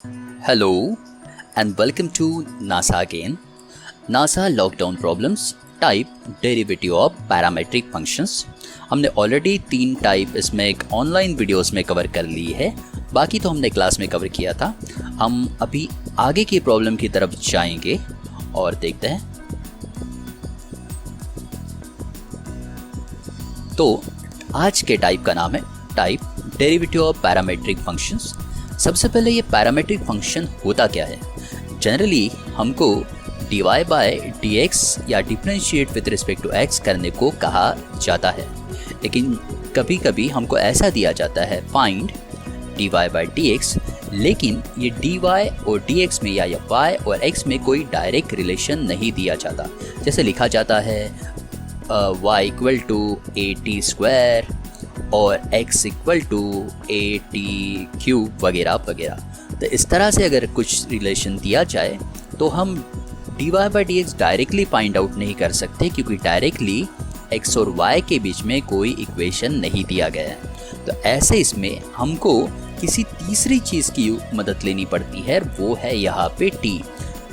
Hello and welcome to NASA again. NASA Lockdown Problems Type Derivative of Parametric Functions. हमने already 3 type इसमें एक online videos में cover कर ली है, बाकी तो हमने क्लास में कवर किया था। हम अभी आगे की प्रॉब्लम की तरफ जाएंगे और देखते हैं। तो आज के टाइप का नाम है type derivative of parametric functions. सबसे पहले ये पैरामेट्रिक फंक्शन होता क्या है। जनरली हमको dy बाय dx या differentiate with respect to x करने को कहा जाता है, लेकिन कभी कभी हमको ऐसा दिया जाता है फाइंड dy बाय dx, लेकिन ये dy और dx में या y और x में कोई डायरेक्ट रिलेशन नहीं दिया जाता। जैसे लिखा जाता है y equal to at square और x equal to at cube वगैरह वगैरह। तो इस तरह से अगर कुछ रिलेशन दिया जाए तो हम dy by dx directly find out नहीं कर सकते, क्योंकि डायरेक्टली x और y के बीच में कोई इक्वेशन नहीं दिया गया है। तो ऐसे इसमें हमको किसी तीसरी चीज़ की मदद लेनी पड़ती है, वो है यहाँ पे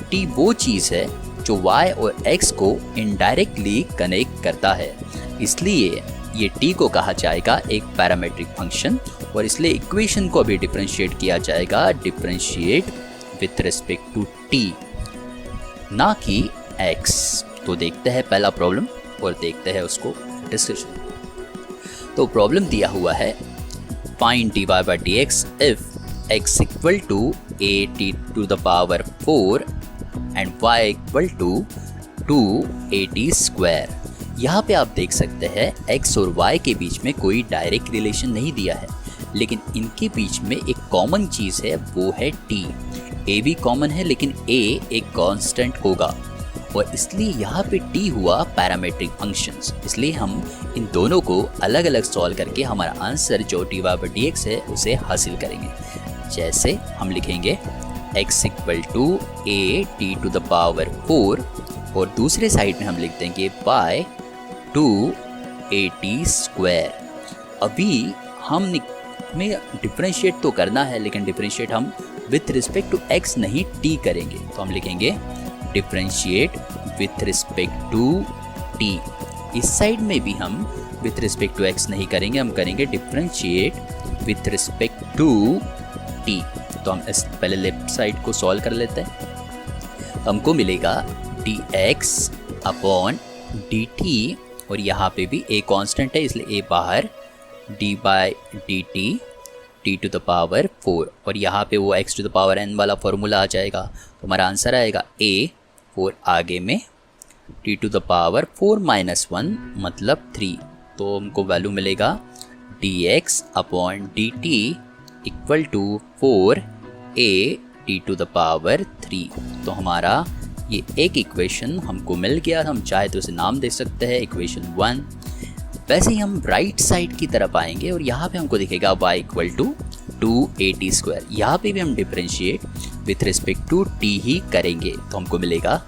t वो चीज़ है जो y और x को इनडायरेक्टली कनेक्ट करता है, इसलिए ये t को कहा जाएगा एक पैरामेट्रिक फंक्शन। और इसलिए इक्वेशन को अभी डिफरेंशिएट किया जाएगा, differentiate with respect to t, ना कि x। तो देखते हैं पहला प्रॉब्लम और देखते हैं उसको डिस्कशन। तो प्रॉब्लम दिया हुआ है find dy by dx if x equal to at to the power 4 and y equal to 2at square. यहाँ पे आप देख सकते हैं x और y के बीच में कोई डायरेक्ट रिलेशन नहीं दिया है, लेकिन इनके बीच में एक कॉमन चीज़ है, वो है t। a भी कॉमन है, लेकिन a एक कांस्टेंट होगा और इसलिए यहाँ पे t हुआ पैरामेट्रिक फंक्शंस। इसलिए हम इन दोनों को अलग अलग सॉल्व करके हमारा आंसर जो dy बाई dx है उसे हासिल करेंगे। जैसे हम लिखेंगे x equal to at to the power 4 और दूसरे साइड में हम लिख देंगे बाय 2at स्क्वायर। अभी हम में डिफरेंशिएट तो करना है, लेकिन डिफरेंशिएट हम विथ रिस्पेक्ट टू x नहीं t करेंगे। तो हम लिखेंगे differentiate with respect to t। इस साइड में भी हम विथ रिस्पेक्ट टू x नहीं करेंगे, हम करेंगे differentiate with respect to t। तो हम इस पहले लेफ्ट साइड को सॉल्व कर लेते हैं। हमको मिलेगा dx अपॉन dt, और यहाँ पे भी a कांस्टेंट है इसलिए a बाहर, d by dt t to the power 4, और यहाँ पे वो x to the power n वाला फॉर्मूला आ जाएगा। तो हमारा आंसर आएगा a, और आगे में t to the power 4 minus 1 मतलब 3। तो हमको वैल्यू मिलेगा dx upon dt equal to 4a t to the power 3। तो हमारा ये एक इक्वेशन हमको मिल गया। हम चाहे तो इसे नाम दे सकते हैं इक्वेशन 1। वैसे ही हम राइट साइड की तरफ आएंगे और यहाँ पे हमको दिखेगा y equal to 2at square. यहाँ पे भी हम differentiate with respect to t ही करेंगे। तो हमको मिलेगा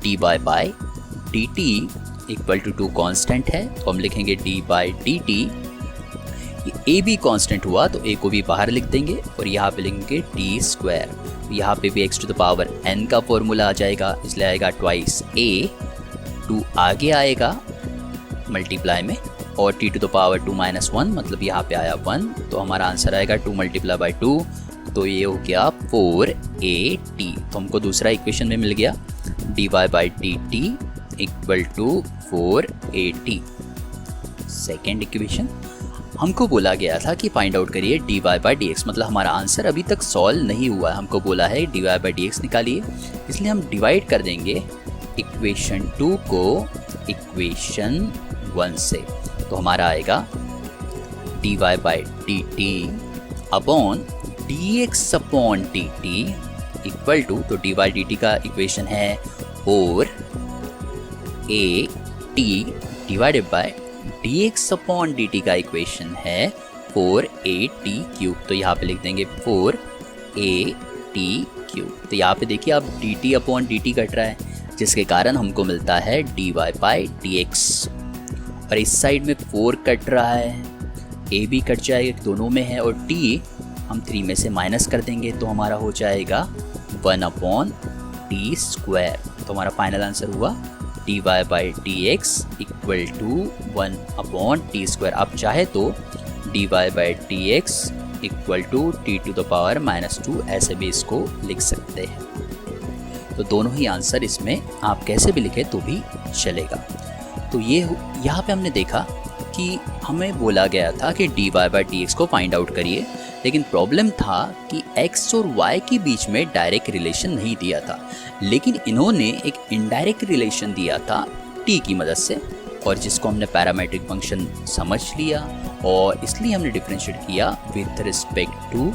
dy by dt equal to 2 constant है, तो हम लिखेंगे d बाई dt। ये a भी कांस्टेंट हुआ तो a को भी बाहर लिख देंगे और यहाँ पे लिखेंगे t स्क्वायर। यहाँ पे भी x to the power n का फॉर्मूला आ जाएगा, इसलिए आएगा ट्वाइस a, 2 आगे आएगा मल्टीप्लाई में, और t to the power 2 minus 1 मतलब यहाँ पे आया 1। तो हमारा आंसर आएगा 2 मल्टीप्लाई बाई 2, तो ये हो गया 4at। तो हमको दूसरा इक्वेशन में मिल गया dy by dt equal to 4at। Second equation हमको बोला गया था कि फाइंड आउट करिए dy बाई dx, मतलब हमारा आंसर अभी तक सॉल्व नहीं हुआ है। हमको बोला है dy बाई dx निकालिए, इसलिए हम डिवाइड कर देंगे इक्वेशन 2 को इक्वेशन 1 से। तो हमारा आएगा dy by dt upon dx upon dt equal to, तो dy बाई dt का इक्वेशन है 4at divided by dx upon dt का इक्वेशन है 4at क्यूब। तो यहाँ पे लिख देंगे 4at क्यूब। तो यहाँ पे देखिए आप dt अपॉन dt कट रहा है, जिसके कारण हमको मिलता है dy बाई dx। और इस साइड में 4 कट रहा है, a भी कट जाएगा, दोनों में है, और t हम 3 में से माइनस कर देंगे तो हमारा हो जाएगा 1/t²। तो हमारा फाइनल आंसर हुआ dy/dx इक्वल टू 1/t²। आप चाहे तो dy/dx इक्वल टू t⁻⁻2 ऐसे भी इसको लिख सकते हैं। तो दोनों ही आंसर इसमें आप कैसे भी लिखें तो भी चलेगा। तो ये यहाँ पे हमने देखा कि हमें बोला गया था कि dy/dx को फाइंड आउट करिए, लेकिन प्रॉब्लम था कि x और y के बीच में डायरेक्ट रिलेशन नहीं दिया था, लेकिन इन्होंने एक इनडायरेक्ट रिलेशन दिया था t की मदद से, और जिसको हमने पैरामेट्रिक फंक्शन समझ लिया और इसलिए हमने डिफरेंशिएट किया विथ रिस्पेक्ट टू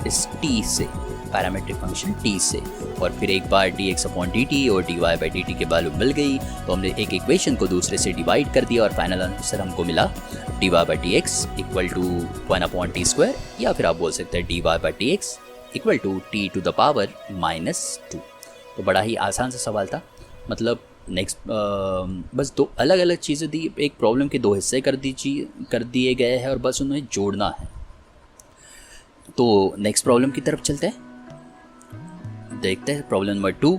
इस t से, पैरामेट्रिक फंक्शन t से। और फिर एक बार dx/dt और dy/dt के वैल्यू मिल गई तो हमने एक इक्वेशन को दूसरे से डिवाइड कर दिया और फाइनल आंसर हमको मिला dy/dx इक्वल टू 1/t², या फिर आप बोल सकते हैं dy/dx इक्वल टू t⁻⁻2। तो बड़ा ही आसान सा सवाल था, मतलब नेक्स्ट बस दो अलग अलग चीज़ें दी, एक प्रॉब्लम के दो हिस्से कर दिए गए हैं और बस उन्हें जोड़ना है। तो नेक्स्ट प्रॉब्लम की तरफ चलते हैं, देखते हैं प्रॉब्लम नंबर 2।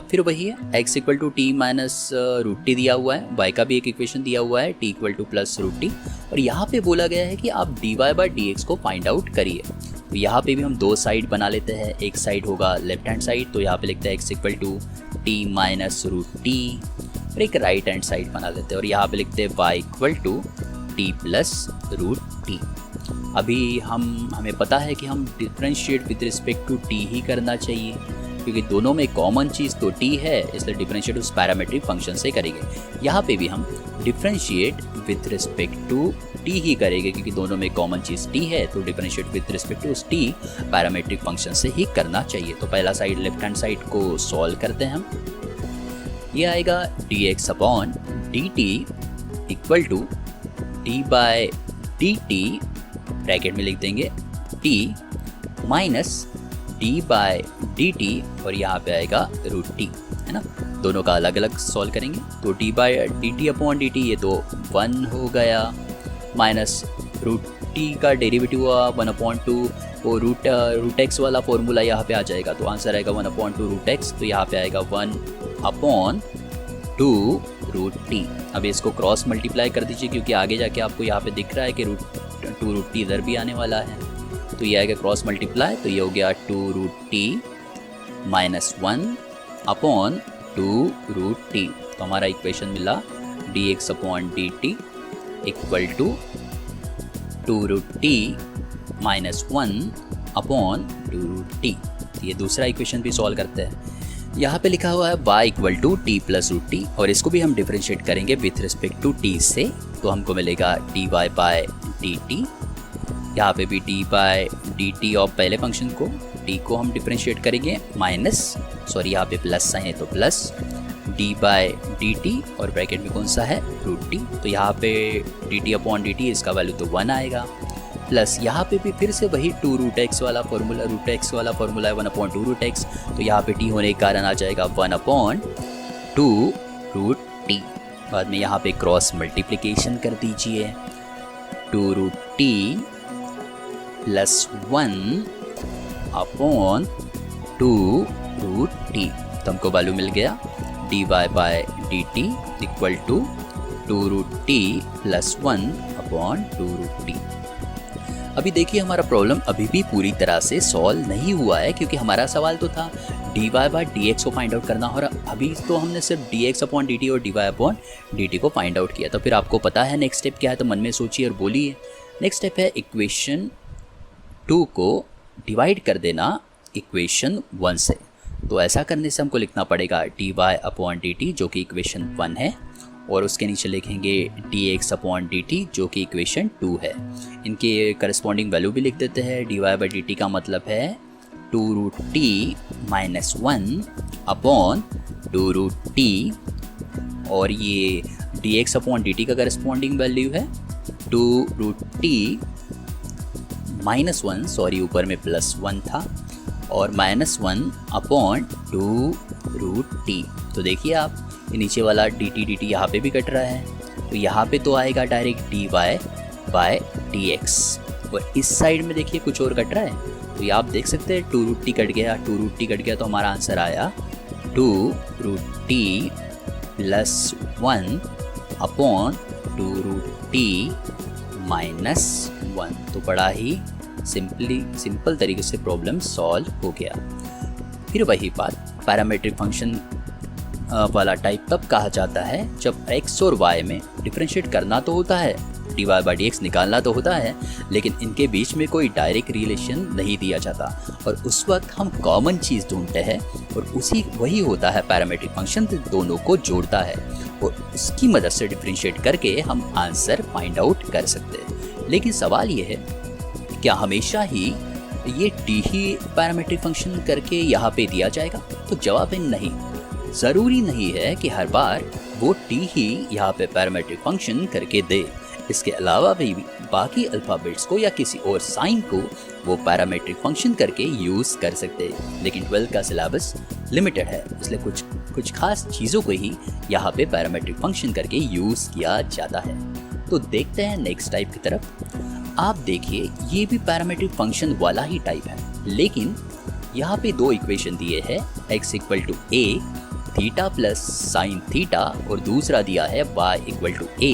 फिर वही है, x equal to t minus √t दिया हुआ है, y का भी एक इक्वेशन दिया हुआ है t equal two plus √t, और यहाँ पे बोला गया है कि आप dy/dx को फाइंड आउट करिए। तो यहाँ पे भी हम दो साइड बना लेते हैं, एक साइड होगा लेफ्ट हैंड साइड, तो यहाँ पे लिखते हैं x equal to t minus √t, और एक राइट हैंड साइड बना लेते हैं और यहाँ पे लिखते हैं y equal to t plus √t। अभी हमें पता है कि हम differentiate with respect to t ही करना चाहिए, क्योंकि दोनों में कॉमन चीज़ तो t है, इसलिए डिफरेंशिएट उस पैरामेट्रिक फंक्शन से करेंगे। यहाँ पे भी हम differentiate with respect to t ही करेंगे, क्योंकि दोनों में कॉमन चीज़ t है, तो डिफरेंशिएट विद रिस्पेक्ट टू उस t पैरामेट्रिक फंक्शन से ही करना चाहिए। तो पहला साइड लेफ्ट हैंड साइड को सॉल्व करते हैं हम। ये आएगा dx/dt equal to d/dt, bracket में लिख देंगे t माइनस d/dt, और यहाँ पे आएगा √t, है ना। दोनों का अलग अलग सॉल्व करेंगे, तो d/dt/dt ये तो 1 हो गया, माइनस √t का डेरिवेटिव हुआ 1/2, वो √x वाला फॉर्मूला यहाँ पे आ जाएगा, तो आंसर आएगा 1/2 √x, तो यहाँ पे आएगा 1/2 √t। अब इसको क्रॉस मल्टीप्लाई कर दीजिए, क्योंकि आगे जाके आपको यहाँ पे दिख रहा है कि √2 इधर भी आने वाला है, तो ये आएगा क्रॉस मल्टीप्लाई, तो ये हो गया 2√t माइनस 1/2 √t। तो हमारा इक्वेशन मिला dx/dt equal to 2√t minus 1/2 √t। ये दूसरा इक्वेशन भी सॉल्व करते हैं। यहाँ पे लिखा हुआ है y equal to t plus √t, और इसको भी हम डिफरेंशिएट करेंगे विथ रिस्पेक्ट टू t से, तो हमको मिलेगा dy/dt। यहाँ पे भी dy/dt ऑफ पहले फंक्शन को t को हम डिफरेंशिएट करेंगे यहाँ पे प्लस साइन है तो प्लस d/dt, और ब्रैकेट में कौन सा है √t, तो यहाँ पे dt/dt इसका वैल्यू तो 1 आएगा, प्लस यहाँ पे भी फिर से वही 2√x वाला फॉर्मूला है 1/2 √x, तो यहाँ पे t होने के कारण आ जाएगा 1/2 √t। बाद में यहाँ पे क्रॉस मल्टीप्लिकेशन कर दीजिए, 2√t प्लस 1/2 √t, तो हमको वैल्यू मिल गया dy/dt equal to 2√t plus 1/2 √t। अभी देखिए हमारा प्रॉब्लम अभी भी पूरी तरह से सॉल्व नहीं हुआ है, क्योंकि हमारा सवाल तो था dy/dx को फाइंड आउट करना, और अभी तो हमने सिर्फ dx/dt और dy/dt को फाइंड आउट किया। तो फिर आपको पता है नेक्स्ट स्टेप क्या है, तो मन में सोचिए और बोलिए। नेक्स्ट स्टेप है इक्वेशन 2 को डिवाइड कर देना इक्वेशन 1 से। तो ऐसा करने से हमको लिखना पड़ेगा dy/dt जो कि इक्वेशन 1 है, और उसके नीचे लिखेंगे dx/dt जो कि इक्वेशन 2 है। इनके करस्पॉन्डिंग वैल्यू भी लिख देते हैं। dy/dt का मतलब है 2√t माइनस 1/2 √t, और ये dx/dt का करस्पॉन्डिंग वैल्यू है 2√t माइनस 1, ऊपर में प्लस 1 था, और माइनस 1/2 √t। तो देखिए आप, ये नीचे वाला dt यहाँ पे भी कट रहा है, तो यहाँ पे तो आएगा डायरेक्ट dy/dx, और इस साइड में देखिए कुछ और कट रहा है, तो ये आप देख सकते हैं 2 रूट टी कट गया, 2 रूट टी कट गया, तो हमारा आंसर आया 2 root t plus 1 upon 2 root t minus 1। तो बड़ा ही सिंपल तरीके से प्रॉब्लम सॉल्व हो गया। फिर वही बात, पैरामीट्रिक फंक्शन वाला टाइप तब कहा जाता है जब x और y में डिफरेंशिएट करना तो होता है, dy बाई dx निकालना तो होता है, लेकिन इनके बीच में कोई डायरेक्ट रिलेशन नहीं दिया जाता, और उस वक्त हम कॉमन चीज़ ढूंढते हैं, और वही होता है पैरामीट्रिक फंक्शन, दोनों को जोड़ता है, और उसकी मदद से डिफरेंशिएट करके हम आंसर फाइंड आउट कर सकते हैं। लेकिन सवाल ये है, क्या हमेशा ही ये टी ही पैरामीट्रिक फंक्शन करके यहाँ पे दिया जाएगा? तो जवाब है नहीं। ज़रूरी नहीं है कि हर बार वो टी ही यहाँ पे पैरामीट्रिक फंक्शन करके दे। इसके अलावा भी बाकी अल्फ़ाबेट्स को या किसी और साइन को वो पैरामीट्रिक फंक्शन करके यूज़ कर सकते हैं। लेकिन 12 का सिलेबस लिमिटेड है, इसलिए कुछ खास चीज़ों को ही यहाँ पे पैरामीट्रिक फंक्शन करके यूज़ किया जाता है। तो देखते हैं नेक्स्ट टाइप की तरफ। आप देखिए, ये भी पैरामीट्रिक फंक्शन वाला ही टाइप है, लेकिन यहाँ पे 2 इक्वेशन दिए हैं, x equal to a theta plus sine theta, और दूसरा दिया है y equal to a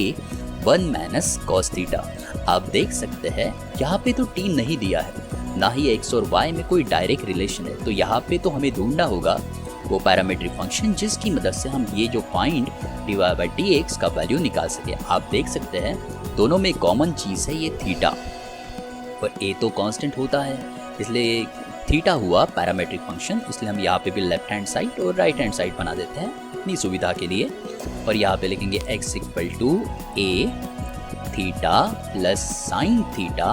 1 minus cos theta. आप देख सकते हैं यहाँ पे तो t नहीं दिया है, ना ही x और y में कोई डायरेक्ट रिलेशन है, तो यहाँ पे तो हमें ढूंढना होगा वो पैरामीट्रिक फंक्शन जिसकी मदद से हम ये जो फाइंड dy बाई dx का वैल्यू निकाल सके। आप देख सकते हैं दोनों में कॉमन चीज़ है ये थीटा, और a तो कांस्टेंट होता है, इसलिए थीटा हुआ पैरामीट्रिक फंक्शन, इसलिए हम यहाँ पे भी लेफ्ट हैंड साइड और राइट हैंड साइड बना देते हैं अपनी सुविधा के लिए, और यहाँ पे लिखेंगे x equal to a theta plus sine theta,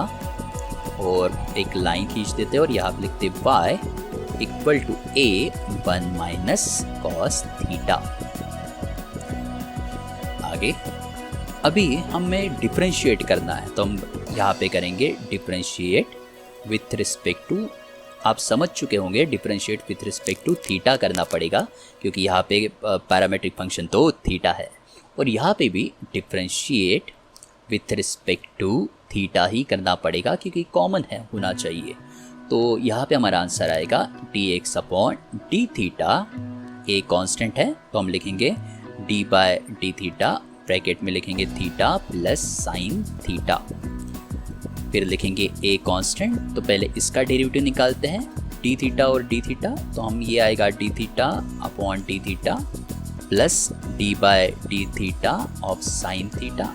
और एक लाइन खींच देते हैं, और यहाँ पे लिखते y equal to a 1 minus cos theta. आगे अभी हमें डिफरेंशिएट करना है, तो हम यहाँ पे करेंगे डिफरेंशिएट विथ रिस्पेक्ट टू, आप समझ चुके होंगे differentiate with respect to theta करना पड़ेगा, क्योंकि यहाँ पे पैरामीट्रिक फंक्शन तो थीटा है, और यहाँ पे भी differentiate with respect to theta ही करना पड़ेगा, क्योंकि कॉमन है, होना चाहिए। तो यहाँ पे हमारा आंसर आएगा dx upon d theta, a constant है तो हम लिखेंगे d by d theta, bracket में लिखेंगे थीटा प्लस साइन थीटा, फिर लिखेंगे a कांस्टेंट, तो पहले इसका डेरिवेटिव निकालते हैं d थीटा और d थीटा, तो हम ये आएगा d theta upon d theta plus d by d theta of sine theta.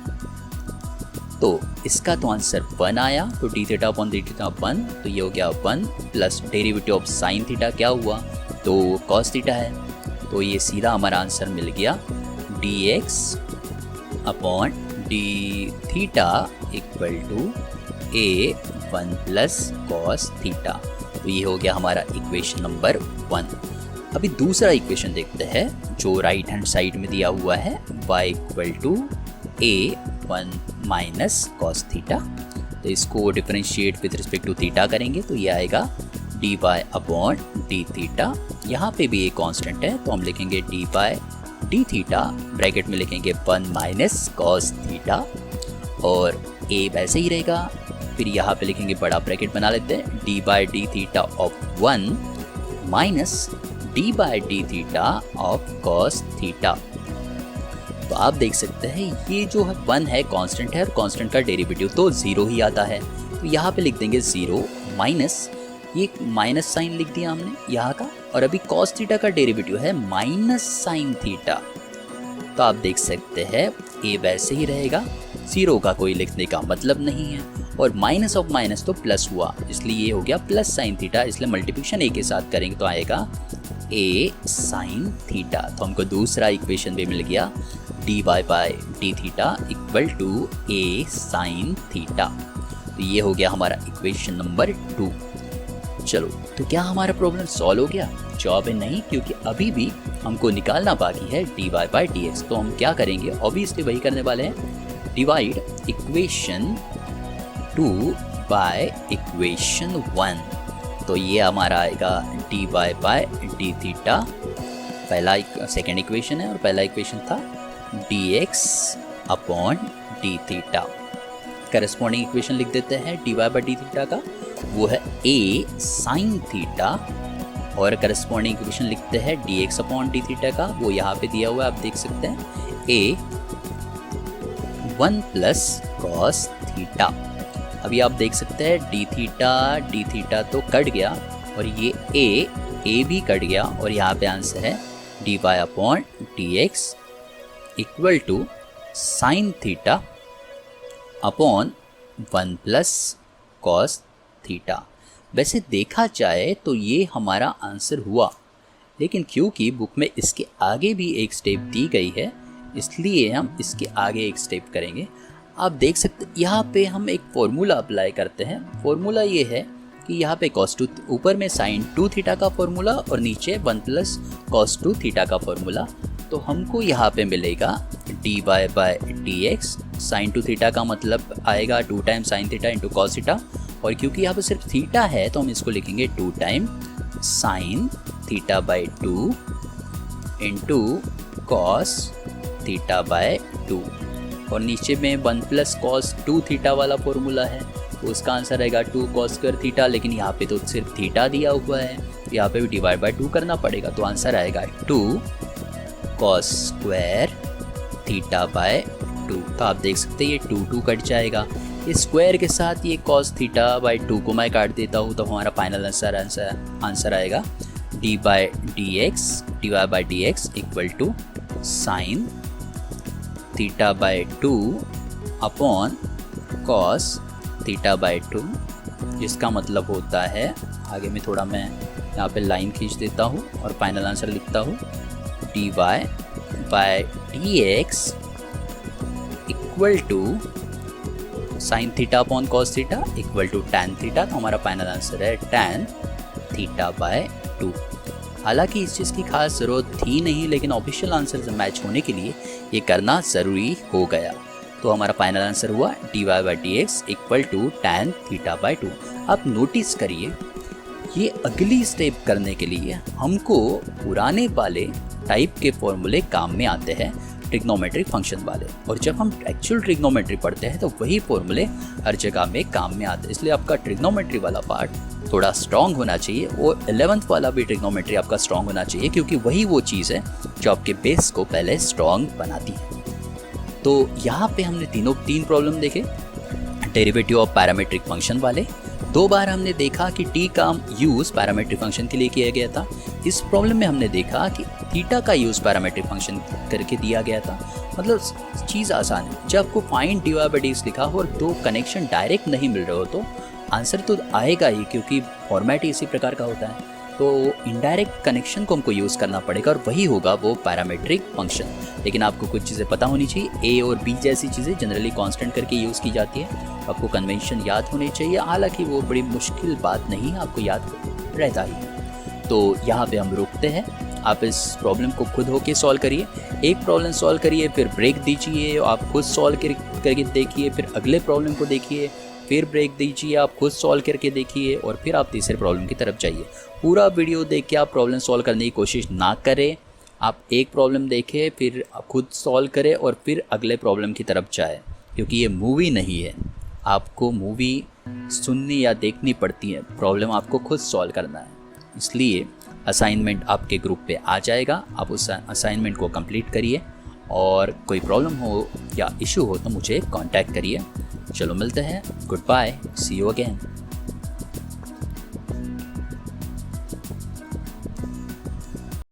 तो इसका तो आंसर 1 आया, तो d theta upon d theta 1, तो ये हो गया 1 plus derivative of sine theta क्या हुआ, तो कॉस थीटा है, तो ये सीधा हमारा आंसर मिल गया dx upon d theta equal to a 1 plus cos theta. तो ये हो गया हमारा इक्वेशन नंबर 1। अभी दूसरा इक्वेशन देखते हैं जो राइट हैंड साइड में दिया हुआ है, y equal to a 1 minus cos theta. तो इसको differentiate with respect to theta करेंगे, तो ये आएगा dy अपॉन डी थीटा, यहाँ पे भी a कांस्टेंट है, तो हम लिखेंगे dy डी थीटा, ब्रैकेट में लिखेंगे 1 माइनस कॉस थीटा, और a वैसे ही रहेगा, फिर यहाँ पे लिखेंगे बड़ा ब्रैकेट बना लेते हैं D by d theta of 1 minus D by d theta of cos theta. तो आप देख सकते हैं ये जो है 1 है कांस्टेंट है, और कांस्टेंट का डेरिवेटिव तो 0 ही आता है, तो यहाँ पे लिख देंगे 0 माइनस, ये माइनस साइन लिख दिया हमने यहाँ का, और अभी कॉस थीटा का डेरिवेटिव है माइनस साइन थीटा, तो आप देख सकते हैं ए वैसे ही रहेगा, 0 का कोई लिखने का मतलब नहीं है, और माइनस ऑफ माइनस तो प्लस हुआ, इसलिए ये हो गया प्लस साइन थीटा, इसलिए मल्टीप्लिकेशन ए के साथ करेंगे तो आएगा ए साइन थीटा। तो हमको दूसरा इक्वेशन भी मिल गया d y by d theta equal to a sine theta. तो ये हो गया हमारा इक्वेशन नंबर 2। चलो, तो क्या हमारा प्रॉब्लम सॉल्व हो गया? जवाब है नहीं, क्योंकि अभी भी हमको निकालना बाकी है d y by d x. तो हम क्या करेंगे, ऑब्वियसली वही करने वाले हैं, डिवाइड इक्वेशन 2 बाय इक्वेशन 1। तो ये हमारा आएगा d y by d theta, पहला सेकेंड इक्वेशन है, और पहला इक्वेशन था d x upon d theta. Corresponding equation लिख देते हैं dy बाई डी थीटा का, वो है a साइन थीटा, और करस्पॉन्डिंग इक्वेशन लिखते हैं dx अपॉन डी थीटा का, वो यहाँ पे दिया हुआ है, आप देख सकते हैं a 1 प्लस कॉस थीटा। अभी आप देख सकते हैं डी थीटा तो कट गया, और ये a भी कट गया, और यहाँ पे आंसर है dy upon dx equal to sine theta upon 1 plus cos theta. वैसे देखा जाए तो ये हमारा आंसर हुआ, लेकिन क्योंकि बुक में इसके आगे भी एक स्टेप दी गई है, इसलिए हम इसके आगे एक स्टेप करेंगे। आप देख सकते यहाँ पे हम एक फॉर्मूला अप्लाई करते हैं। फॉर्मूला ये है कि यहाँ पे cos 2, ऊपर में sin 2 थीटा का फॉर्मूला और नीचे 1 प्लस cos 2 थीटा का फॉर्मूला। तो हमको यहाँ पे मिलेगा dy by dx, sin 2 theta का मतलब आएगा 2 time sin theta into cos theta, और क्योंकि यहाँ पे सिर्फ थीटा है तो हम इसको लिखेंगे 2 time sin theta by 2 into cos theta by 2, और नीचे में 1 प्लस cos 2 थीटा वाला फॉर्मूला है, तो उसका आंसर आएगा 2 cos स्क्वायर थीटा। लेकिन यहाँ पे तो सिर्फ थीटा दिया हुआ है, यहाँ पे भी डिवाइड बाई 2 करना पड़ेगा, तो आंसर आएगा 2 cos स्क्वायर थीटा बाय 2। तो आप देख सकते हैं ये 2 कट जाएगा, इस स्क्वायर के साथ ये cos थीटा बाई 2 को मैं काट देता हूँ, तो हमारा फाइनल आंसर आएगा d by d x equal to sine theta by 2 upon cos theta by 2, जिसका मतलब होता है, आगे में थोड़ा मैं यहाँ पे लाइन खींच देता हूँ और फाइनल आंसर लिखता हूँ dy by dx equal to sine theta upon cos theta equal to tan theta. तो हमारा फाइनल आंसर है टैन थीटा बाय 2। हालांकि इस चीज़ की खास ज़रूरत थी नहीं, लेकिन ऑफिशियल आंसर से मैच होने के लिए ये करना ज़रूरी हो गया। तो हमारा फाइनल आंसर हुआ dy by dx equal to tan theta by 2। आप नोटिस करिए, ये अगली स्टेप करने के लिए हमको पुराने वाले टाइप के फॉर्मूले काम में आते हैं, ट्रिग्नोमेट्रिक फंक्शन वाले, और जब हम एक्चुअल ट्रिग्नोमेट्री पढ़ते हैं तो वही फॉर्मूले हर जगह में काम में आते हैं। इसलिए आपका ट्रिग्नोमेट्री वाला पार्ट थोड़ा स्ट्रॉन्ग होना चाहिए, और 11th वाला भी ट्रिग्नोमेट्री आपका स्ट्रॉन्ग होना चाहिए, क्योंकि वही वो चीज़ है जो आपके बेस को पहले स्ट्रॉन्ग बनाती है। तो यहाँ पे हमने तीन प्रॉब्लम देखे, डेरिवेटिव ऑफ पैरामीट्रिक फंक्शन वाले। 2 बार हमने देखा कि t का यूज़ पैरामीट्रिक फंक्शन के लिए किया गया था। इस प्रॉब्लम में हमने देखा कि थीटा का यूज़ पैरामीट्रिक फंक्शन करके दिया गया था। मतलब चीज़ आसान है, जब आपको फाइंड dy बाई dx लिखा हो और 2 कनेक्शन डायरेक्ट नहीं मिल रहे हो तो आंसर तो आएगा ही, क्योंकि फॉर्मेट इसी प्रकार का होता है। तो इनडायरेक्ट कनेक्शन को हमको यूज़ करना पड़ेगा, और वही होगा वो पैरामीट्रिक फंक्शन। लेकिन आपको कुछ चीज़ें पता होनी चाहिए, a और b जैसी चीज़ें जनरली कांस्टेंट करके यूज़ की जाती है। आपको कन्वेंशन याद होने चाहिए, हालांकि वो बड़ी मुश्किल बात नहीं, आपको याद रहता ही है। तो यहाँ पे हम रुकते हैं। आप इस प्रॉब्लम को खुद होके सॉल्व करिए, एक प्रॉब्लम सॉल्व करिए, फिर ब्रेक दीजिए, आप खुद सॉल्व करके देखिए, फिर अगले प्रॉब्लम को देखिए, फिर ब्रेक दीजिए, आप खुद सॉल्व करके देखिए, और फिर आप तीसरे प्रॉब्लम की तरफ जाइए। पूरा वीडियो देख के आप प्रॉब्लम सॉल्व करने की कोशिश ना करें। आप एक प्रॉब्लम देखें, फिर खुद सॉल्व करें, और फिर अगले प्रॉब्लम की तरफ जाए, क्योंकि ये मूवी नहीं है। आपको मूवी सुननी या देखनी पड़ती है, प्रॉब्लम आपको खुद सॉल्व करना है। इसलिए असाइनमेंट आपके ग्रुप पे आ जाएगा, आप उस असाइनमेंट को कंप्लीट करिए, और कोई प्रॉब्लम हो या इशू हो तो मुझे कांटेक्ट करिए। चलो मिलते हैं, goodbye, see you again.